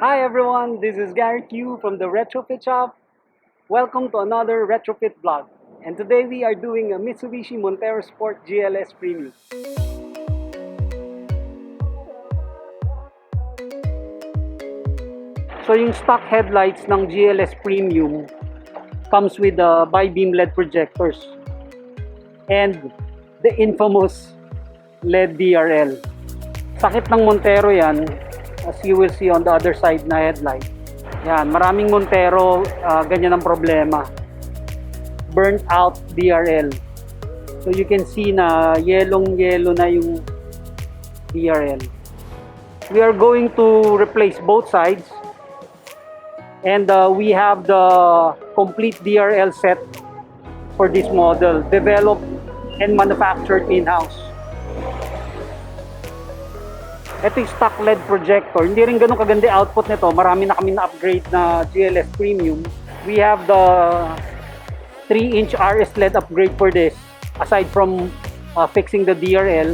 Hi everyone, this is Gary Q from the Retrofit Shop. Welcome to another Retrofit vlog. And today we are doing a Mitsubishi Montero Sport GLS Premium. So yung stock headlights ng GLS Premium comes with the bi-beam LED projectors and the infamous LED DRL. Sakit ng Montero yan, as you will see on the other side na headlight. Yan, maraming Montero ganyan ang problema. Burnt out DRL. So you can see na yellow na yung DRL. We are going to replace both sides. And we have the complete DRL set for this model, developed and manufactured in-house. Ito yung stock LED projector. Hindi rin ganun kaganda output nito. Marami na kami na-upgrade na GLS Premium. We have the 3-inch RS LED upgrade for this. Aside from fixing the DRL,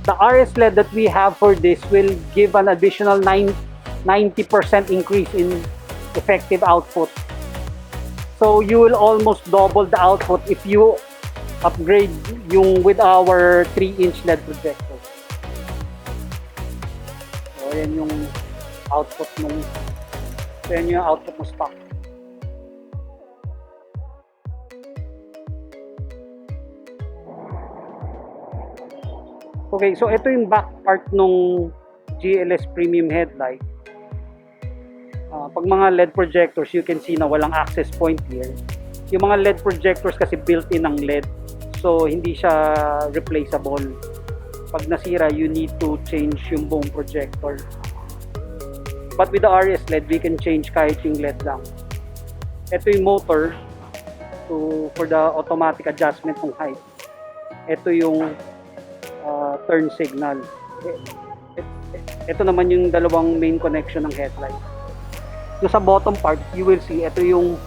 the RS LED that we have for this will give an additional 90% increase in effective output. So you will almost double the output if you upgrade yung with our 3-inch LED projector. So yan yung output ng output ng stock. Okay, so ito yung back part ng GLS Premium headlight. Pag mga LED projectors, you can see na walang access point here. Yung mga LED projectors kasi built-in ng LED, so hindi siya replaceable. Pag nasira, you need to change yung buong projector. But with the RS LED, we can change kahit yung LED lang. Ito yung motor for the automatic adjustment ng height. Ito yung turn signal. Ito naman yung dalawang main connection ng headlight. So sa bottom part, you will see ito yung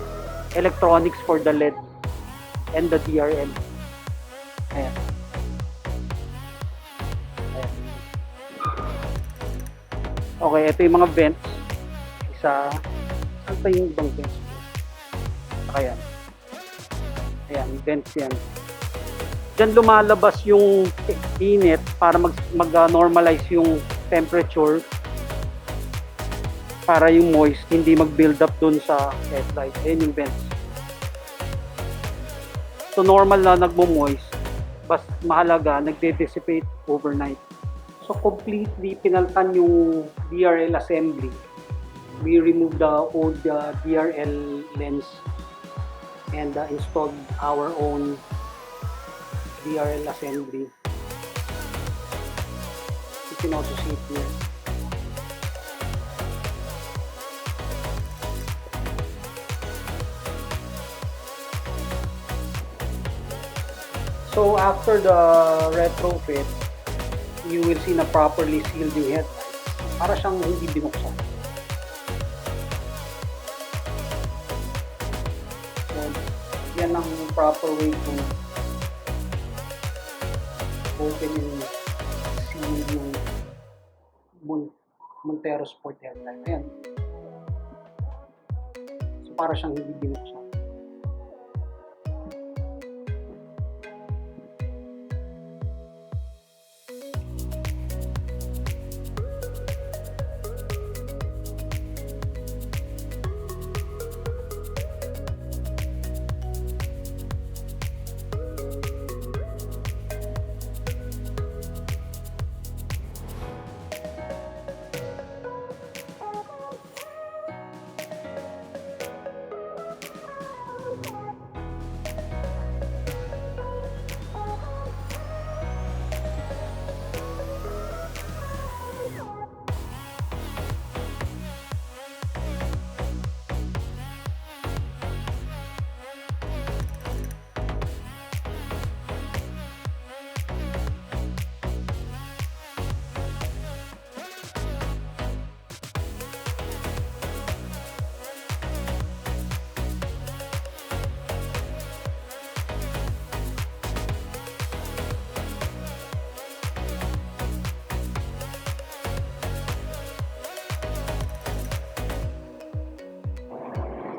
electronics for the LED and the DRL. Ayan. Ayan. Okay, ito yung mga vents. Saan pa yung ibang vents? Ayan. Ayan, vents yan. Diyan lumalabas yung init para mag-normalize yung temperature para yung moist hindi mag-build up dun sa headlight. Ayan yung vents. So normal na nagmo-moist, basta mahalaga nagde-dissipate overnight. So completely pinaltan yung DRL assembly. We removed the old DRL lens and installed our own DRL assembly. You can also see it here. So after the retrofit, you will see na properly sealed yung headlight. Para siyang hindi binuksan. So yan ang proper way to open and seal yung Montero Sport headlight. Ayan. So para siyang hindi binuksan.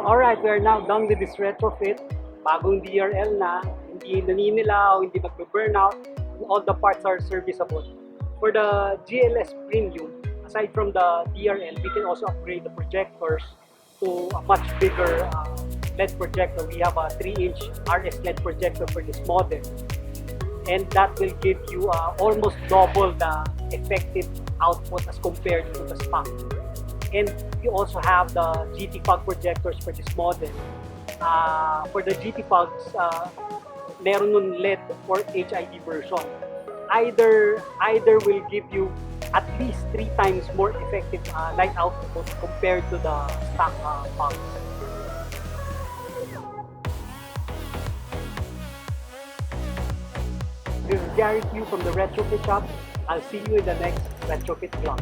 Alright, we are now done with this retrofit. Bagong DRL na, hindi naninilaw, hindi magbe-burnout, all the parts are serviceable. For the GLS Premium, aside from the DRL, we can also upgrade the projectors to a much bigger LED projector. We have a 3-inch RS LED projector for this model, and that will give you almost double the effective output as compared to the stock. And you also have the GT fog projectors for this model. For the GT fogs, meron nun LED or HID version. Either will give you at least 3 times more effective light output compared to the stock fogs. This is Gary Q from the Retrofit Shop. I'll see you in the next Retrofit vlog.